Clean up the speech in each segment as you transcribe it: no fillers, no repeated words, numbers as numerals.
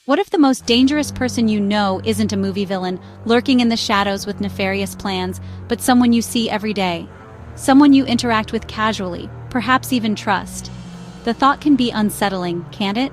What if the most dangerous person you know isn't a movie villain, lurking in the shadows with nefarious plans, but someone you see every day? Someone you interact with casually, perhaps even trust. The thought can be unsettling, can't it?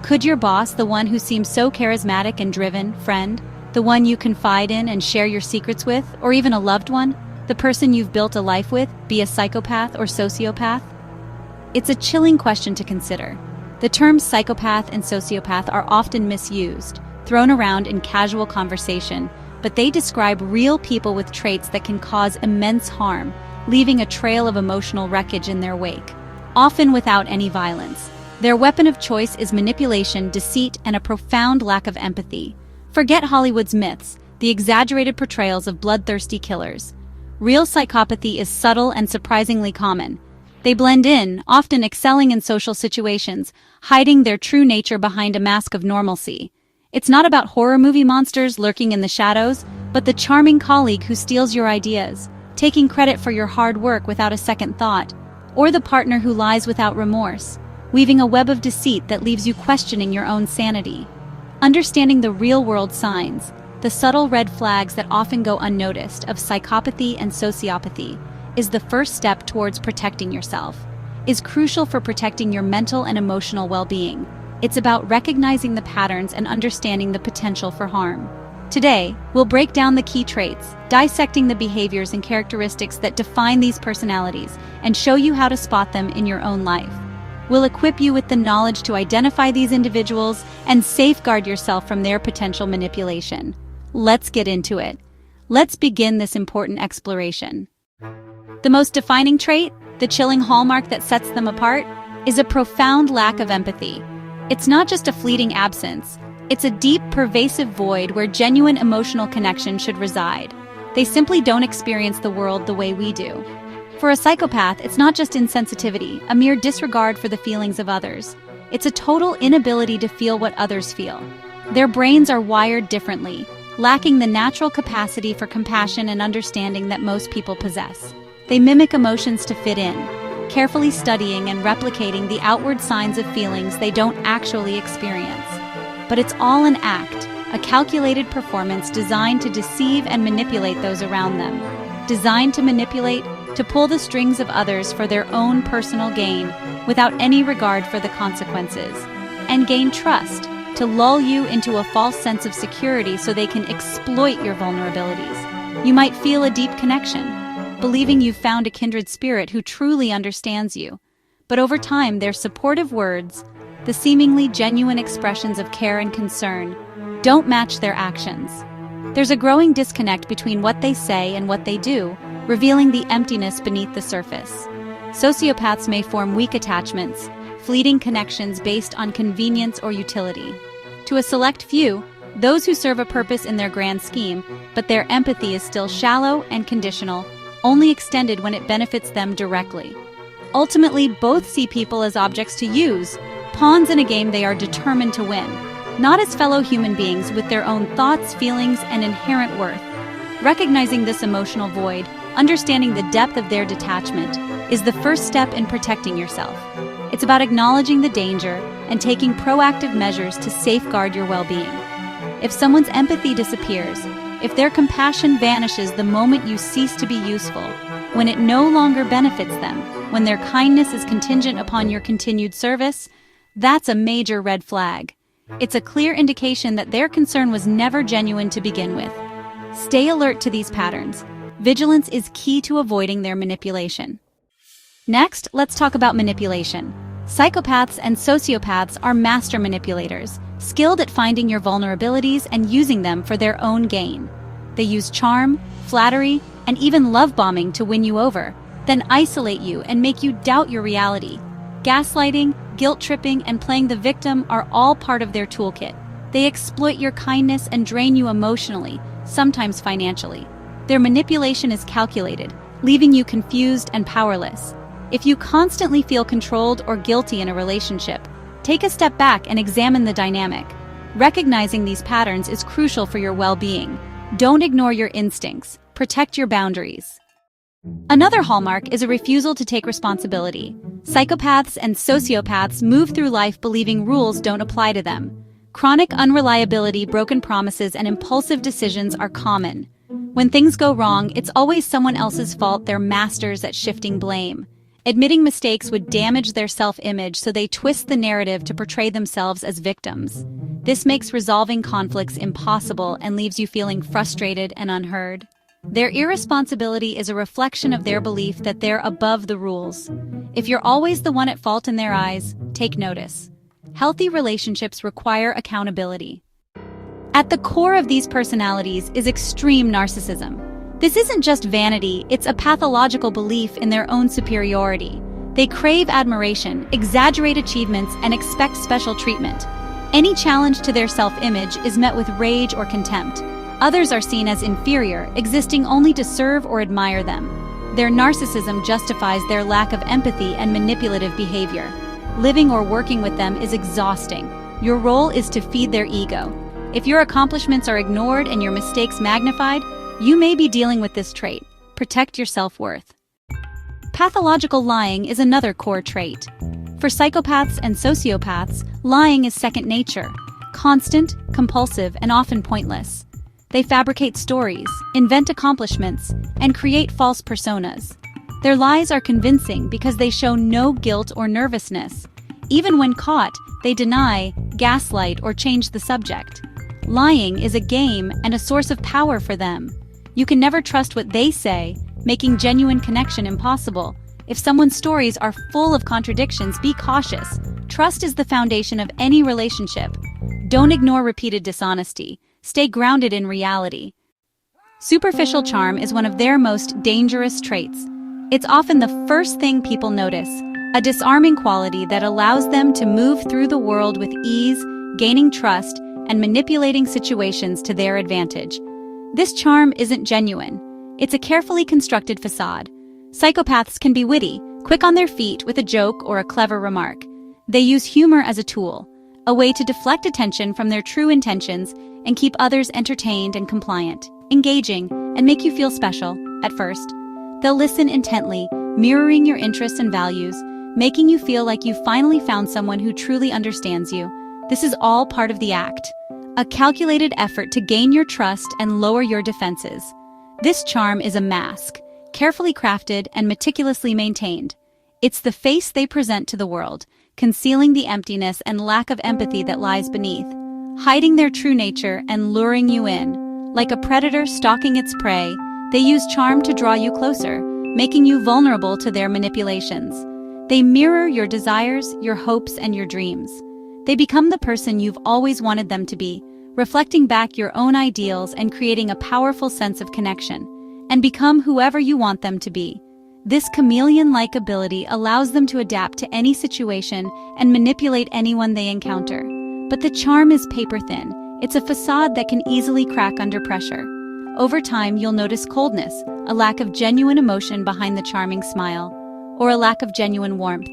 Could your boss, the one who seems so charismatic and driven, friend, the one you confide in and share your secrets with, or even a loved one, the person you've built a life with, be a psychopath or sociopath? It's a chilling question to consider. The terms psychopath and sociopath are often misused, thrown around in casual conversation, but they describe real people with traits that can cause immense harm, leaving a trail of emotional wreckage in their wake, often without any violence. Their weapon of choice is manipulation, deceit, and a profound lack of empathy. Forget Hollywood's myths, the exaggerated portrayals of bloodthirsty killers. Real psychopathy is subtle and surprisingly common. They blend in, often excelling in social situations, hiding their true nature behind a mask of normalcy. It's not about horror movie monsters lurking in the shadows, but the charming colleague who steals your ideas, taking credit for your hard work without a second thought, or the partner who lies without remorse, weaving a web of deceit that leaves you questioning your own sanity. Understanding the real-world signs, the subtle red flags that often go unnoticed of psychopathy and sociopathy, is the first step towards protecting yourself, is crucial for protecting your mental and emotional well-being. It's about recognizing the patterns and understanding the potential for harm. Today, we'll break down the key traits, dissecting the behaviors and characteristics that define these personalities, and show you how to spot them in your own life. We'll equip you with the knowledge to identify these individuals and safeguard yourself from their potential manipulation. Let's get into it. Let's begin this important exploration. The most defining trait, the chilling hallmark that sets them apart, is a profound lack of empathy. It's not just a fleeting absence, it's a deep, pervasive void where genuine emotional connection should reside. They simply don't experience the world the way we do. For a psychopath, it's not just insensitivity, a mere disregard for the feelings of others. It's a total inability to feel what others feel. Their brains are wired differently, lacking the natural capacity for compassion and understanding that most people possess. They mimic emotions to fit in, carefully studying and replicating the outward signs of feelings they don't actually experience. But it's all an act, a calculated performance designed to deceive and manipulate those around them. Designed to manipulate, to pull the strings of others for their own personal gain, without any regard for the consequences. And gain trust, to lull you into a false sense of security so they can exploit your vulnerabilities. You might feel a deep connection, believing you've found a kindred spirit who truly understands you. But over time, their supportive words, the seemingly genuine expressions of care and concern, don't match their actions. There's a growing disconnect between what they say and what they do, revealing the emptiness beneath the surface. Sociopaths may form weak attachments, fleeting connections based on convenience or utility. To a select few, those who serve a purpose in their grand scheme, but their empathy is still shallow and conditional, only extended when it benefits them directly. Ultimately, both see people as objects to use, pawns in a game they are determined to win, not as fellow human beings with their own thoughts, feelings, and inherent worth. Recognizing this emotional void, understanding the depth of their detachment, is the first step in protecting yourself. It's about acknowledging the danger and taking proactive measures to safeguard your well-being. If someone's empathy disappears, if their compassion vanishes the moment you cease to be useful, when it no longer benefits them, when their kindness is contingent upon your continued service, that's a major red flag. It's a clear indication that their concern was never genuine to begin with. Stay alert to these patterns. Vigilance is key to avoiding their manipulation. Next, let's talk about manipulation. Psychopaths and sociopaths are master manipulators, skilled at finding your vulnerabilities and using them for their own gain. They use charm, flattery, and even love bombing to win you over, then isolate you and make you doubt your reality. Gaslighting, guilt-tripping, and playing the victim are all part of their toolkit. They exploit your kindness and drain you emotionally, sometimes financially. Their manipulation is calculated, leaving you confused and powerless. If you constantly feel controlled or guilty in a relationship, take a step back and examine the dynamic. Recognizing these patterns is crucial for your well-being. Don't ignore your instincts. Protect your boundaries. Another hallmark is a refusal to take responsibility. Psychopaths and sociopaths move through life believing rules don't apply to them. Chronic unreliability, broken promises, and impulsive decisions are common. When things go wrong, it's always someone else's fault. They're masters at shifting blame. Admitting mistakes would damage their self-image, so they twist the narrative to portray themselves as victims. This makes resolving conflicts impossible and leaves you feeling frustrated and unheard. Their irresponsibility is a reflection of their belief that they're above the rules. If you're always the one at fault in their eyes, take notice. Healthy relationships require accountability. At the core of these personalities is extreme narcissism. This isn't just vanity, it's a pathological belief in their own superiority. They crave admiration, exaggerate achievements, and expect special treatment. Any challenge to their self-image is met with rage or contempt. Others are seen as inferior, existing only to serve or admire them. Their narcissism justifies their lack of empathy and manipulative behavior. Living or working with them is exhausting. Your role is to feed their ego. If your accomplishments are ignored and your mistakes magnified, you may be dealing with this trait. Protect your self-worth. Pathological lying is another core trait. For psychopaths and sociopaths, lying is second nature, constant, compulsive, and often pointless. They fabricate stories, invent accomplishments, and create false personas. Their lies are convincing because they show no guilt or nervousness. Even when caught, they deny, gaslight, or change the subject. Lying is a game and a source of power for them. You can never trust what they say, making genuine connection impossible. If someone's stories are full of contradictions, be cautious. Trust is the foundation of any relationship. Don't ignore repeated dishonesty. Stay grounded in reality. Superficial charm is one of their most dangerous traits. It's often the first thing people notice, a disarming quality that allows them to move through the world with ease, gaining trust, and manipulating situations to their advantage. This charm isn't genuine. It's a carefully constructed facade. Psychopaths can be witty, quick on their feet with a joke or a clever remark. They use humor as a tool, a way to deflect attention from their true intentions and keep others entertained and compliant, engaging, and make you feel special. At first, they'll listen intently, mirroring your interests and values, making you feel like you finally found someone who truly understands you. This is all part of the act, a calculated effort to gain your trust and lower your defenses. This charm is a mask, carefully crafted and meticulously maintained. It's the face they present to the world, concealing the emptiness and lack of empathy that lies beneath, hiding their true nature and luring you in. Like a predator stalking its prey, they use charm to draw you closer, making you vulnerable to their manipulations. They mirror your desires, your hopes, and your dreams. They become the person you've always wanted them to be, reflecting back your own ideals and creating a powerful sense of connection, and become whoever you want them to be. This chameleon-like ability allows them to adapt to any situation and manipulate anyone they encounter. But the charm is paper-thin. It's a facade that can easily crack under pressure. Over time, you'll notice coldness, a lack of genuine emotion behind the charming smile, or a lack of genuine warmth.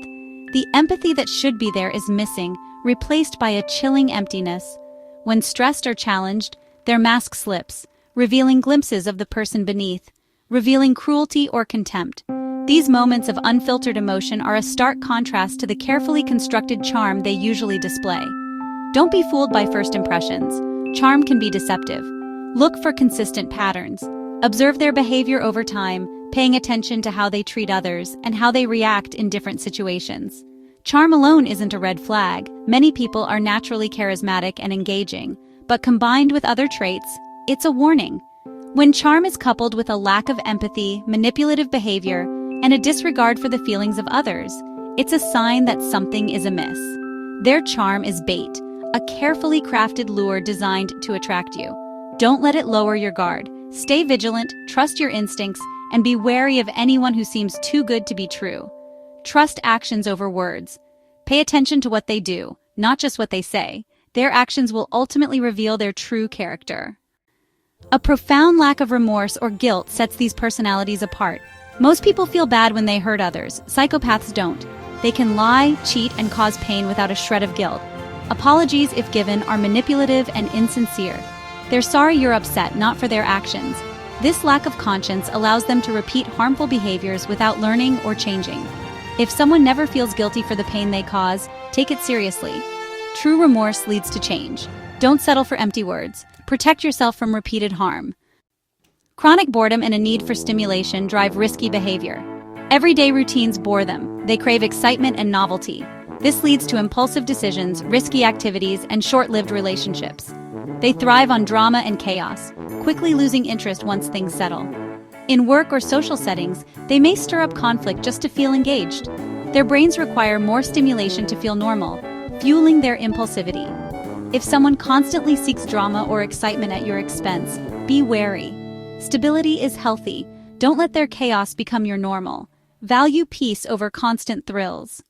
The empathy that should be there is missing, replaced by a chilling emptiness. When stressed or challenged, their mask slips, revealing glimpses of the person beneath, revealing cruelty or contempt. These moments of unfiltered emotion are a stark contrast to the carefully constructed charm they usually display. Don't be fooled by first impressions. Charm can be deceptive. Look for consistent patterns. Observe their behavior over time, paying attention to how they treat others and how they react in different situations. Charm alone isn't a red flag. Many people are naturally charismatic and engaging, but combined with other traits, it's a warning. When charm is coupled with a lack of empathy, manipulative behavior, and a disregard for the feelings of others, it's a sign that something is amiss. Their charm is bait, a carefully crafted lure designed to attract you. Don't let it lower your guard. Stay vigilant, trust your instincts, and be wary of anyone who seems too good to be true. Trust actions over words. Pay attention to what they do, not just what they say. Their actions will ultimately reveal their true character. A profound lack of remorse or guilt sets these personalities apart. Most people feel bad when they hurt others. Psychopaths don't. They can lie, cheat, and cause pain without a shred of guilt. Apologies, if given, are manipulative and insincere. They're sorry you're upset, not for their actions. This lack of conscience allows them to repeat harmful behaviors without learning or changing. If someone never feels guilty for the pain they cause, take it seriously. True remorse leads to change. Don't settle for empty words. Protect yourself from repeated harm. Chronic boredom and a need for stimulation drive risky behavior. Everyday routines bore them. They crave excitement and novelty. This leads to impulsive decisions, risky activities, and short-lived relationships. They thrive on drama and chaos, quickly losing interest once things settle. In work or social settings, they may stir up conflict just to feel engaged. Their brains require more stimulation to feel normal, fueling their impulsivity. If someone constantly seeks drama or excitement at your expense, be wary. Stability is healthy. Don't let their chaos become your normal. Value peace over constant thrills.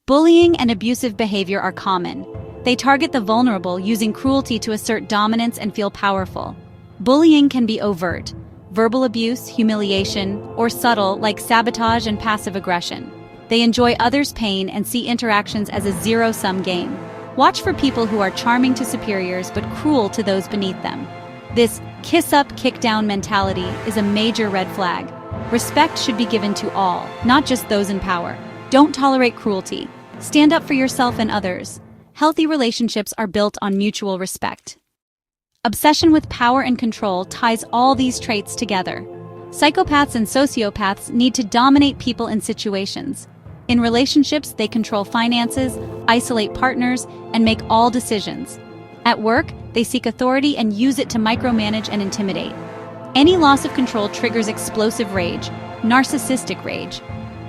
Bullying and abusive behavior are common. They target the vulnerable, using cruelty to assert dominance and feel powerful. Bullying can be overt, verbal abuse, humiliation, or subtle, like sabotage and passive aggression. They enjoy others' pain and see interactions as a zero-sum game. Watch for people who are charming to superiors but cruel to those beneath them. This kiss-up, kick-down mentality is a major red flag. Respect should be given to all, not just those in power. Don't tolerate cruelty. Stand up for yourself and others. Healthy relationships are built on mutual respect. Obsession with power and control ties all these traits together. Psychopaths and sociopaths need to dominate people in situations. In relationships, they control finances, isolate partners, and make all decisions. At work, they seek authority and use it to micromanage and intimidate. Any loss of control triggers explosive rage, narcissistic rage.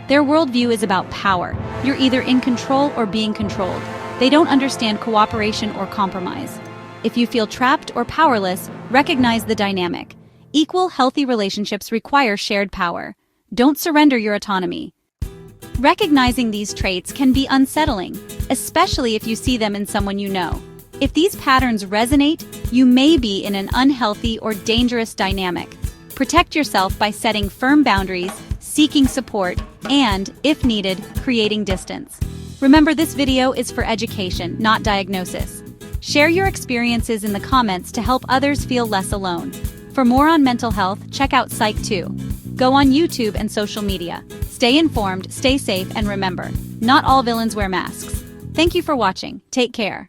Their worldview is about power. You're either in control or being controlled. They don't understand cooperation or compromise. If you feel trapped or powerless, recognize the dynamic. Equal, healthy relationships require shared power. Don't surrender your autonomy. Recognizing these traits can be unsettling, especially if you see them in someone you know. If these patterns resonate, you may be in an unhealthy or dangerous dynamic. Protect yourself by setting firm boundaries, seeking support, and, if needed, creating distance. Remember, this video is for education, not diagnosis. Share your experiences in the comments to help others feel less alone. For more on mental health, check out Psych 2. Go on YouTube and social media. Stay informed, stay safe, and remember, not all villains wear masks. Thank you for watching. Take care.